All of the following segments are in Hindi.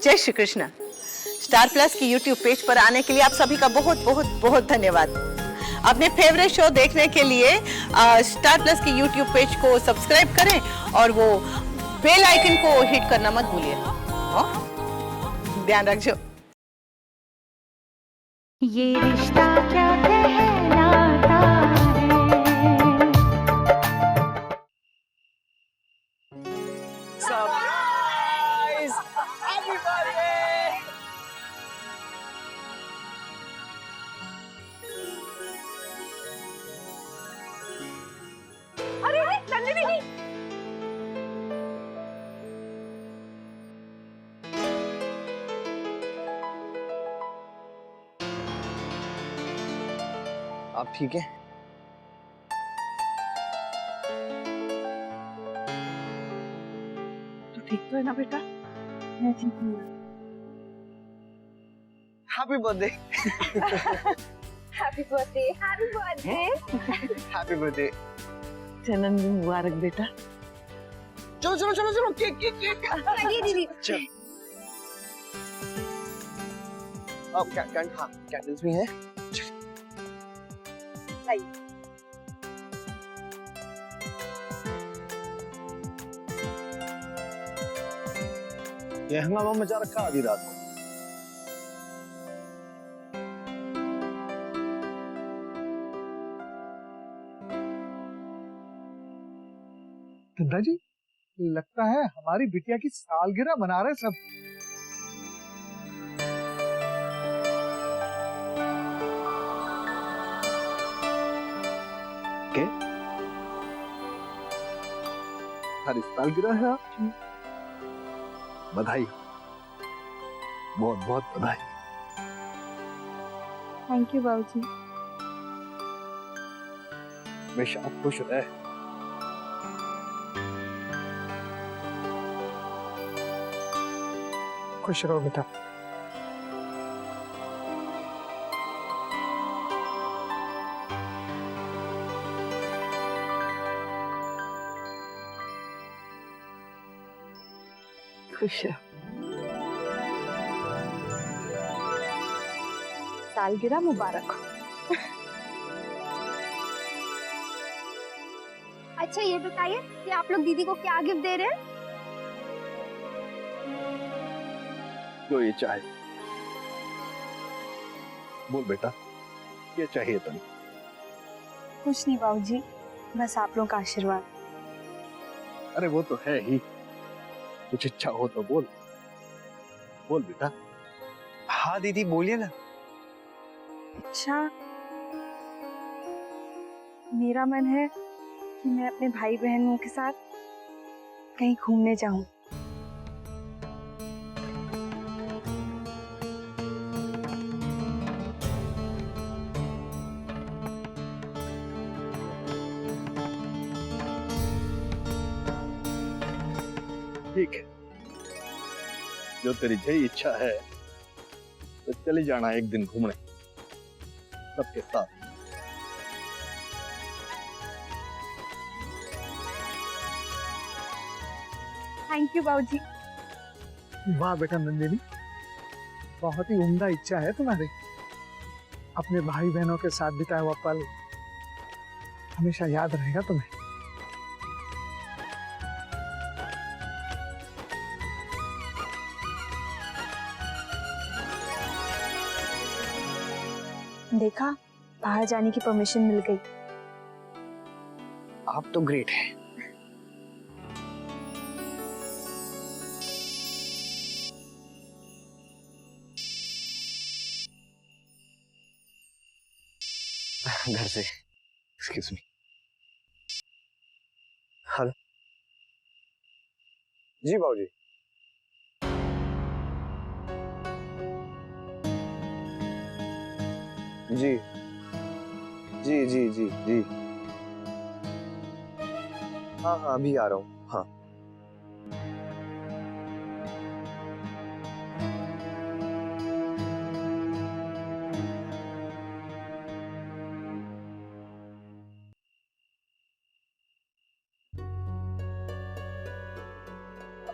जय श्री कृष्ण। स्टार प्लस की यूट्यूब पेज पर आने के लिए आप सभी का बहुत बहुत बहुत धन्यवाद। अपने फेवरेट शो देखने के लिए स्टार प्लस की यूट्यूब पेज को सब्सक्राइब करें और वो बेल आइकन को हिट करना मत भूलिए। ध्यान रखिए। ये रिश्ता क्या कहलाता है। सरप्राइज! Happy birthday! अरे नंदिनी जी, आप ठीक है? तू ठीक तो है ना बेटा? मैं ठीक हूँ। Happy birthday! Happy birthday, happy birthday. Happy birthday! जन्मदिन मुबारक बेटा। चलो चलो चलो चलो, केक केक केक! चलिए दीदी। चल। अब कैंडल्स भी हैं। ये हंगामा मचा रखा आधी रात को। दादाजी, लगता है हमारी बिटिया की सालगिरह मना रहे सब। के? हमारी सालगिरह है आपकी। बधाई, बहुत बहुत बधाई। थैंक यू बाबूजी। हमेशा आप खुश रहे। खुश रहो बेटा। खुश रहो। सालगिरह मुबारक हो। अच्छा ये बताइए कि आप लोग दीदी को क्या गिफ्ट दे रहे हैं? जो ये चाहे। बोल बेटा, ये चाहिए तुम्हें? कुछ नहीं बाबूजी, बस आप लोगों का आशीर्वाद। अरे वो तो है ही। कुछ इच्छा हो तो बोल। बोल बेटा। हाँ दीदी बोलिए ना। अच्छा, मेरा मन है कि मैं अपने भाई बहनों के साथ कहीं घूमने जाऊं। ठीक है, जो तेरी यही इच्छा है तो चली जाना एक दिन घूमने सबके साथ। थैंक यू बाबूजी। वाह बेटा नंदिनी, बहुत ही उम्दा इच्छा है तुम्हारी। अपने भाई बहनों के साथ बिताया हुआ पल हमेशा याद रहेगा तुम्हें। देखा, बाहर जाने की परमिशन मिल गई। आप तो ग्रेट हैं। घर से। Excuse me. हेलो। जी बाबूजी। जी जी जी जी जी। हाँ हाँ अभी आ रहा हूँ। हाँ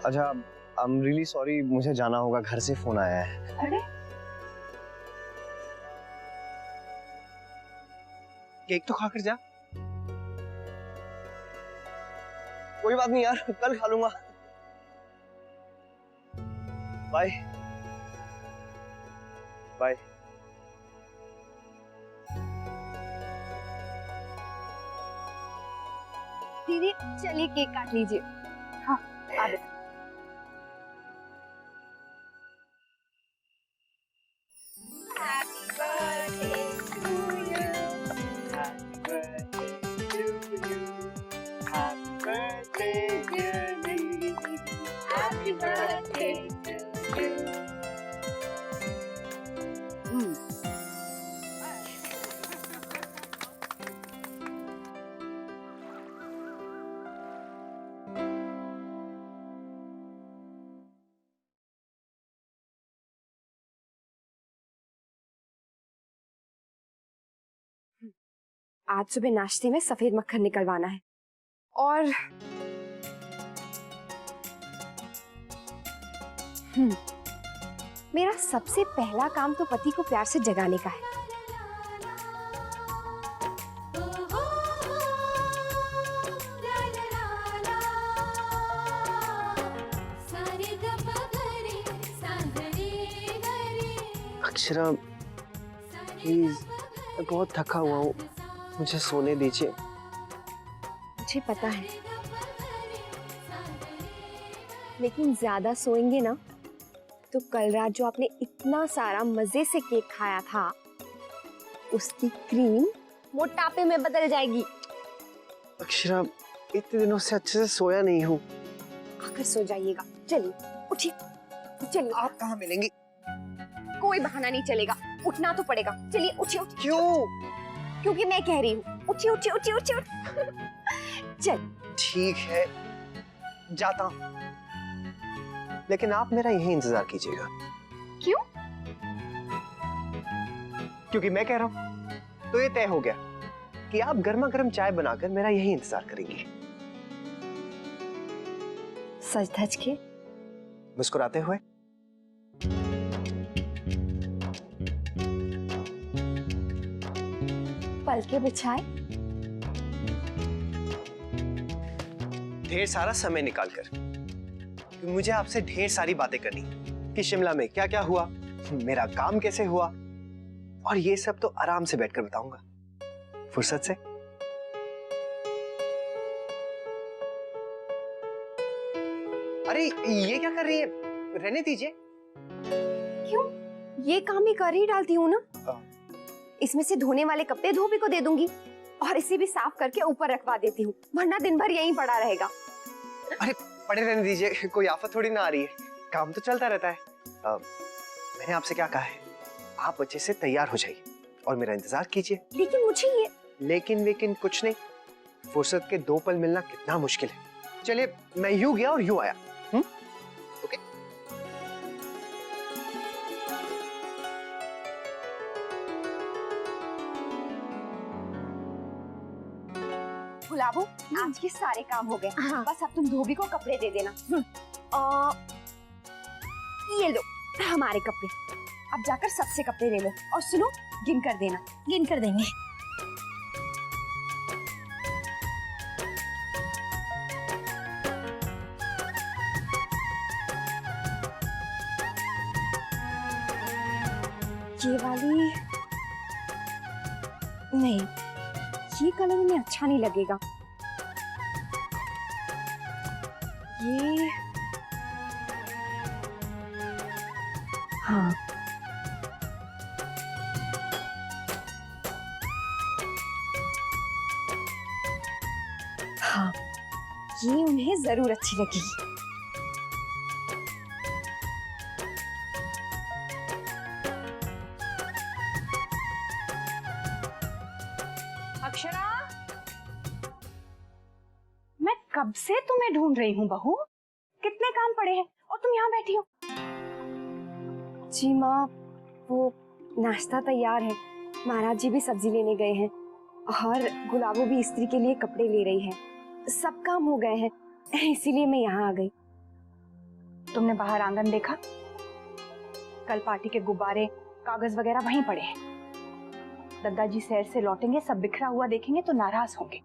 अच्छा, I'm really sorry, मुझे जाना होगा, घर से फोन आया है। अरे केक तो खाकर जा। कोई बात नहीं यार, कल खा लूंगा। Bye bye. दीदी चलिए केक काट लीजिए। हाँ आ गए। आज सुबह नाश्ते में सफेद मक्खन निकलवाना है और मेरा सबसे पहला काम तो पति को प्यार से जगाने का है। अक्षरा प्लीज, मैं बहुत थका हुआ हूँ, मुझे सोने दीजिए। मुझे पता है, लेकिन ज्यादा सोएंगे ना तो कल रात जो आपने इतना सारा मजे से केक खाया था उसकी क्रीम मोटापे में बदल जाएगी। अक्षरा, इतने दिनों से अच्छे से सोया नहीं हूँ। आकर सो जाइएगा। चलिए उठिए, चलिए। आप कहाँ मिलेंगी? कोई बहाना नहीं चलेगा, उठना तो पड़ेगा। चलिए उठिए उठिए। क्यों? क्योंकि मैं कह रही हूँ, उठिए उठिए उठिए उठिए। चल ठीक है, जाता हूँ, लेकिन आप मेरा यही इंतजार कीजिएगा। क्यों? क्योंकि मैं कह रहा हूँ तो ये तय हो गया कि आप गर्मा गर्म चाय बनाकर मेरा यही इंतजार करेंगी। सच धज के मुस्कुराते हुए। पलके बिछाए। ढेर सारा समय निकालकर, क्योंकि मुझे आपसे ढेर सारी बातें करनी कि शिमला में क्या क्या हुआ, मेरा काम कैसे हुआ, और ये सब तो आराम से बैठकर बताऊंगा, फुर्सत से। अरे ये क्या कर रही है, रहने दीजिए। क्यों? ये काम ही कर ही डालती हूँ ना। इसमें से धोने वाले कपड़े धोबी को दे दूंगी और इसे भी साफ करके ऊपर रखवा देती हूँ, वरना दिन भर यहीं पड़ा रहेगा। अरे पड़े रहने दीजिए, कोई आफत थोड़ी ना आ रही है, काम तो चलता रहता है। मैंने आपसे क्या कहा है, आप अच्छे से तैयार हो जाइए और मेरा इंतजार कीजिए। लेकिन मुझे ये लेकिन कुछ नहीं, फुर्सत के 2 पल मिलना कितना मुश्किल है। चलिए मैं यूं गया और यूं आया। ओके। गुलाबो, आज के सारे काम हो गए। हाँ। बस अब तुम धोबी को कपड़े दे देना। ये लो हमारे कपड़े, अब जाकर सबसे कपड़े ले लो और सुनो, गिन कर देना। गिन कर देंगे। ये वाली नहीं, ये कलर में अच्छा नहीं लगेगा। ये हाँ, हाँ, ये उन्हें जरूर अच्छी लगेगी। अक्षरा, मैं कब से तुम्हें ढूंढ रही हूँ बहू, कितने काम पड़े हैं और तुम यहाँ बैठी हो। जी माँ, वो नाश्ता तैयार है, महाराज जी भी सब्जी लेने गए हैं और गुलाबो भी स्त्री के लिए कपड़े ले रही है। सब काम हो गए हैं, इसीलिए मैं यहाँ आ गई। तुमने बाहर आंगन देखा? कल पार्टी के गुब्बारे, कागज वगैरह वहीं पड़े हैं। दादाजी शहर से लौटेंगे, सब बिखरा हुआ देखेंगे तो नाराज होंगे।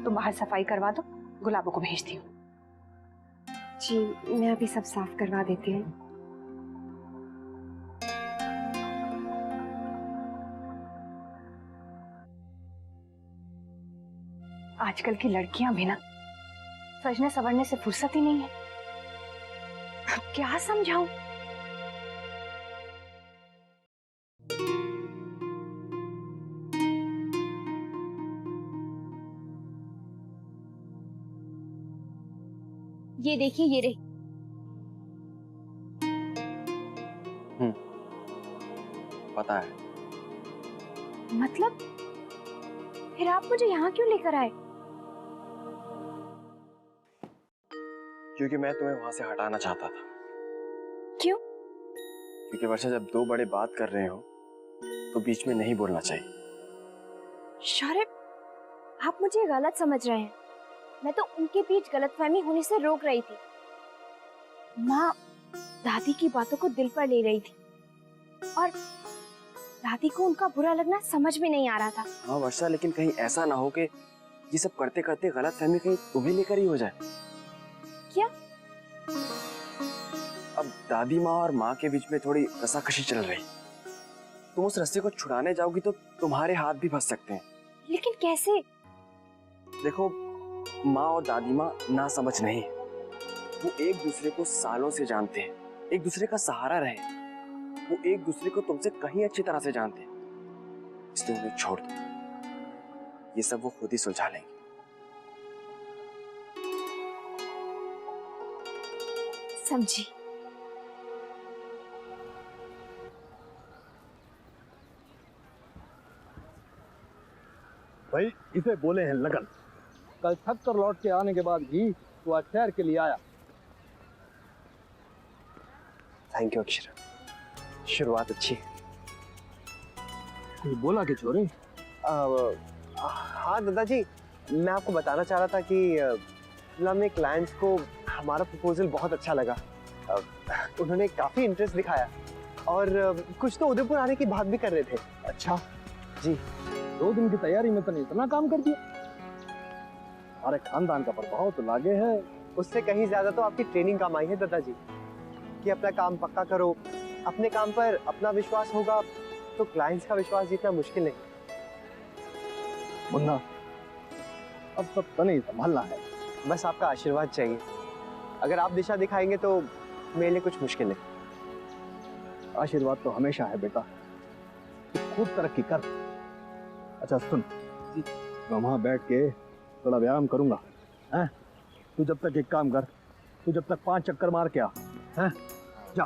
तुम बाहर सफाई करवा दो, गुलाबों को भेजती हूँ। जी मैं अभी सब साफ करवा देती हूँ। आजकल की लड़कियां भी ना सजने संवरने से फुर्सत ही नहीं है। अब क्या समझाऊं? ये देखिए, ये रही। पता है। मतलब फिर आप मुझे यहाँ क्यों लेकर आए? क्योंकि मैं तुम्हें वहां से हटाना चाहता था। क्यों? क्योंकि वर्षा, जब दो बड़े बात कर रहे हो तो बीच में नहीं बोलना चाहिए। शौर्य, आप मुझे गलत समझ रहे हैं। मैं तो उनके बीच गलतफहमी होने से रोक रही थी। माँ दादी की बातों को दिल पर ले रही थी और दादी को उनका बुरा लगना समझ में नहीं आ रहा था। हाँ वर्षा, लेकिन कहीं ऐसा ना हो कि ये सब करते करते गलतफहमी कहीं तुम्हें लेकर ही हो जाए। क्या? अब दादी माँ और माँ के बीच में थोड़ी कसाकशी चल रही। तुम उस रस्सी को छुड़ाने जाओगी तो तुम्हारे हाथ भी फंस सकते हैं। लेकिन कैसे? देखो, माँ और दादी माँ ना समझ नहीं, वो एक दूसरे को सालों से जानते हैं, एक दूसरे का सहारा रहे, वो एक दूसरे को तुमसे कहीं अच्छी तरह से जानते हैं। इसलिए उन्हें छोड़ दो, ये सब वो खुद ही सुलझा लेंगे। समझी। भाई इसे बोले हैं लगन। कल थक कर लौट के आने के बाद भी तू आज ठहर के लिए आया। थैंक यू अक्षरा, शुरुआत अच्छी है। कुछ बोला कि छोरे? हाँ दादाजी, मैं आपको बताना चाह रहा था कि हमने क्लाइंट्स को हमारा प्रपोजल बहुत अच्छा लगा। उन्होंने काफी इंटरेस्ट दिखाया और कुछ तो उदयपुर आने की बात भी कर रहे थे। अच्छा जी। 2 दिन की तैयारी में तूने इतना काम कर दिया। हमारे खानदान का प्रभाव तो लागे है। उससे कहीं ज्यादा तो आपकी ट्रेनिंग काम आई है दादाजी, कि अपना काम पक्का करो, अपने काम पर अपना विश्वास होगा तो क्लाइंट्स का विश्वास जीतना मुश्किल नहीं। मुन्ना, अब सब तने संभालना है। बस आपका आशीर्वाद चाहिए। अगर आप दिशा दिखाएंगे तो मेरे लिए कुछ मुश्किल नहीं। आशीर्वाद तो हमेशा है बेटा, तू खूब तरक्की कर। अच्छा सुन, मैं वहां बैठ के थोड़ा व्यायाम करूंगा, हैं? तू जब तक एक काम कर, तू जब तक 5 चक्कर मार के आ, हैं? जा।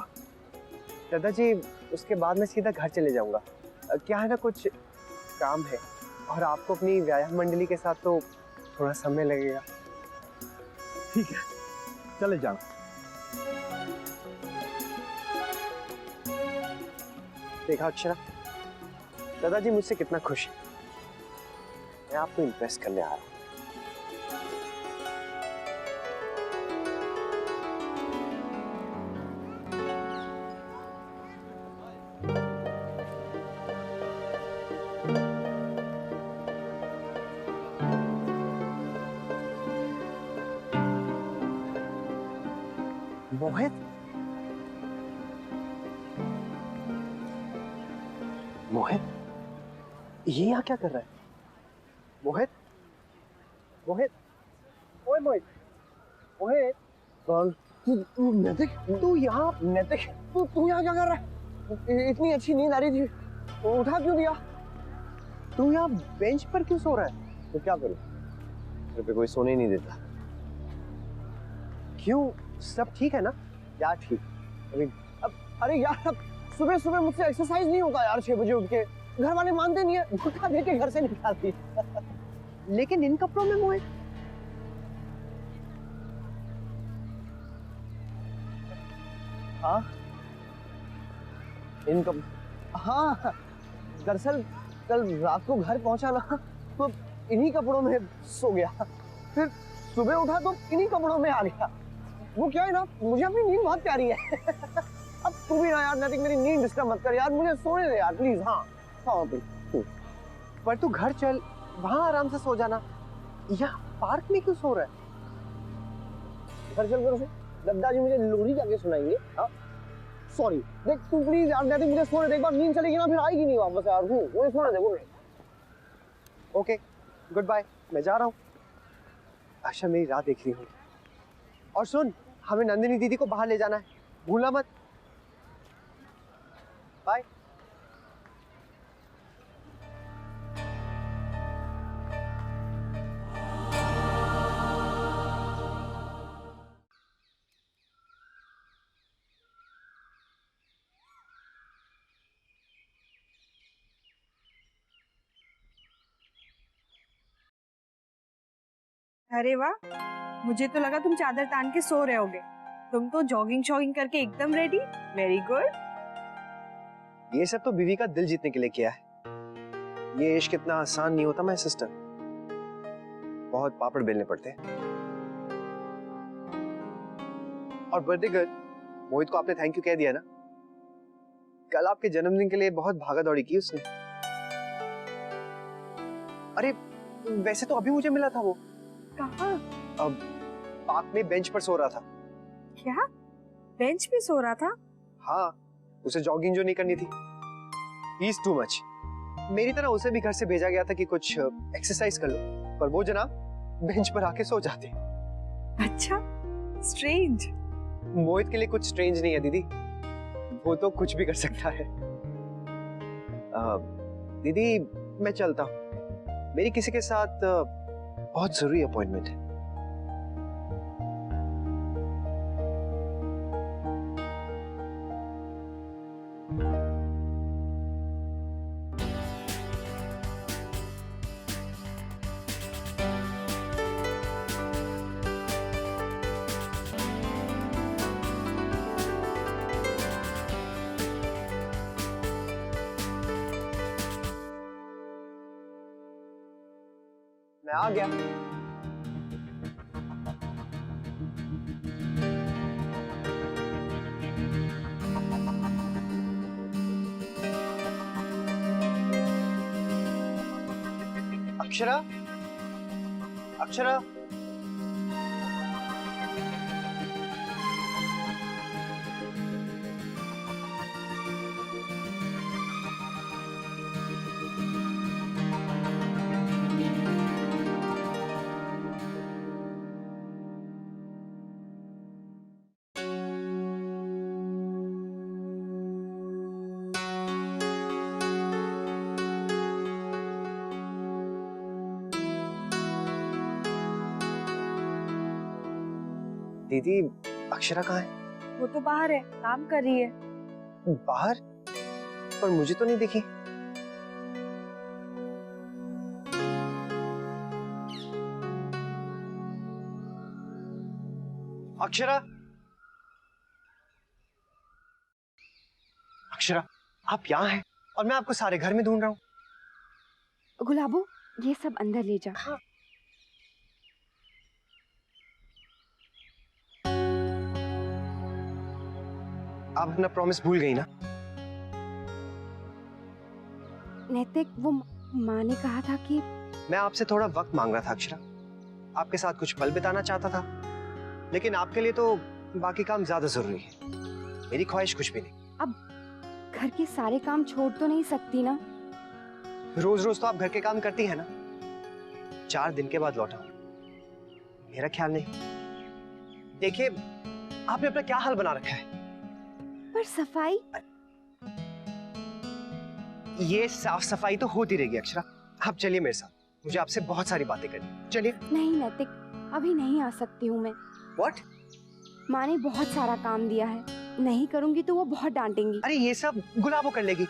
दादाजी, उसके बाद मैं सीधा घर चले जाऊंगा। क्या है ना, कुछ काम है और आपको अपनी व्यायाम मंडली के साथ तो थोड़ा समय लगेगा। ठीक है, चले जाना। देखा अक्षरा, दादाजी मुझसे कितना खुश है। मैं आपको इम्प्रेस करने आ रहा हूँ। मोहित, मोहित, ये यहाँ क्या कर रहा है? मोहित, मोहित, ओए मोहित, मोहित, तू नैतिक, तू यहाँ नैतिक, तू यहाँ क्या कर रहा है? इतनी अच्छी नींद आ रही थी, उठा क्यों दिया? तू यहाँ बेंच पर क्यों सो रहा है? तो क्या करूँ? घर पे कोई सोने नहीं देता। क्यों, सब ठीक है ना? यार ठीक, अब अरे यार, सुबह सुबह मुझसे एक्सरसाइज नहीं होता यार। 6 बजे उठ के घर वाले मानते नहीं है, उठा दे के घर से निकालती लेकिन इन कपड़ों में मोहित, हाँ इन कप हाँ, दरअसल कल रात को घर पहुंचा ना तो इन्हीं कपड़ों में सो गया, फिर सुबह उठा तो इन्हीं कपड़ों में आ गया। वो क्या है ना, मुझे अपनी नींद बहुत प्यारी है। अब तू भी ना यार नैतिक, मेरी नींद डिस्टर्ब मत कर यार, मुझे सोने दे यार प्लीज। हाँ हाँ तू, पर तू घर चल, वहाँ आराम से सो जाना। यहाँ पार्क में क्यों सो रहा है? घर चल कर उसे दद्दा जी मुझे लोरी जाके सुनाएंगे। हाँ सॉरी, देख तू प्लीज यार नैतिक, मुझे सोने दे। एक बार नींद चलेगी ना फिर आएगी नहीं वापस यार। मुझे सोने दे बोले। ओके गुड बाय, मैं जा रहा हूँ। आशा मेरी राह देख रही हूँ। और सुन, हमें नंदिनी दीदी को बाहर ले जाना है, भूलना मत। बाय। अरे वाह, मुझे तो लगा तुम चादर तान के सो रहे होगे। तुम तो जॉगिंग शॉगिंग करके एकदम रेडी। Very good. ये सब तो बीवी का दिल जीतने के लिए किया है। ये इश्क इतना आसान नहीं होता, मैं सिस्टर। बहुत पापड़ बेलने पड़ते हैं। और बर्थडे गर्ल मोहित को आपने थैंक यू कह दिया ना? कल आपके जन्मदिन के लिए बहुत भागा दौड़ी की उसने। अरे वैसे तो अभी मुझे मिला था वो। कहाँ? अब पार्क में बेंच पर सो रहा था। क्या? बेंच पे सो रहा था? हाँ, उसे जॉगिंग जो नहीं करनी थी। He is too much। मेरी तरह उसे भी घर से भेजा गया था कि कुछ एक्सरसाइज कर लो, पर वो जनाब बेंच पर आके सो जाते। अच्छा, स्ट्रेंज। मोहित के लिए कुछ स्ट्रेंज नहीं है दीदी, वो तो कुछ भी कर सकता है। दीदी मैं चलता हूँ, मेरी किसी के साथ बहुत जरूरी अपॉइंटमेंट है। मैं आ गया। अक्षरा, अक्षरा, दीदी अक्षरा कहाँ है? वो तो बाहर है, काम कर रही है। बाहर? पर मुझे तो नहीं दिखी। अक्षरा, अक्षरा आप यहाँ हैं और मैं आपको सारे घर में ढूंढ रहा हूँ। गुलाबो, ये सब अंदर ले जा। हाँ। आप अपना प्रॉमिस भूल गई ना? नैतिक, वो माँ ने कहा था कि मैं आपसे थोड़ा वक्त मांग रहा था अक्षरा, आपके साथ कुछ पल बिताना चाहता था, लेकिन आपके लिए तो बाकी काम ज्यादा जरूरी है। मेरी ख्वाहिश कुछ भी नहीं। अब घर के सारे काम छोड़ तो नहीं सकती ना। रोज रोज तो आप घर के काम करती है ना। 4 दिन के बाद लौटा हूं, मेरा ख्याल नहीं। देखिए आपने अपना क्या हाल बना रखा है। पर सफाई? ये साफ सफाई तो होती रहेगी अक्षरा। आप चलिए मेरे साथ, मुझे आपसे बहुत सारी बातें करनी। चलिए। नहीं नैतिक, अभी नहीं आ सकती हूँ मैं। What? माँ ने बहुत सारा काम दिया है, नहीं करूँगी तो वो बहुत डांटेंगी। अरे ये सब गुलाबो कर लेगी।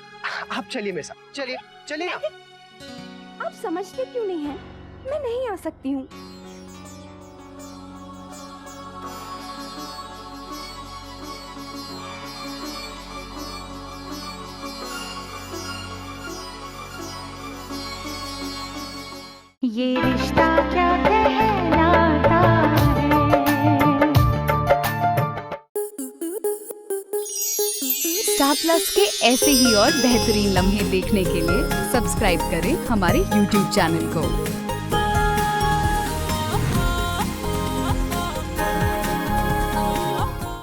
आप चलिए मेरे साथ, चलिए चलिए। आप समझते क्यों नहीं हैं? मैं नहीं आ सकती हूँ। ये रिश्ता क्या कहलाता है, स्टार प्लस के ऐसे ही और बेहतरीन लम्हे देखने के लिए सब्सक्राइब करें हमारे YouTube चैनल को।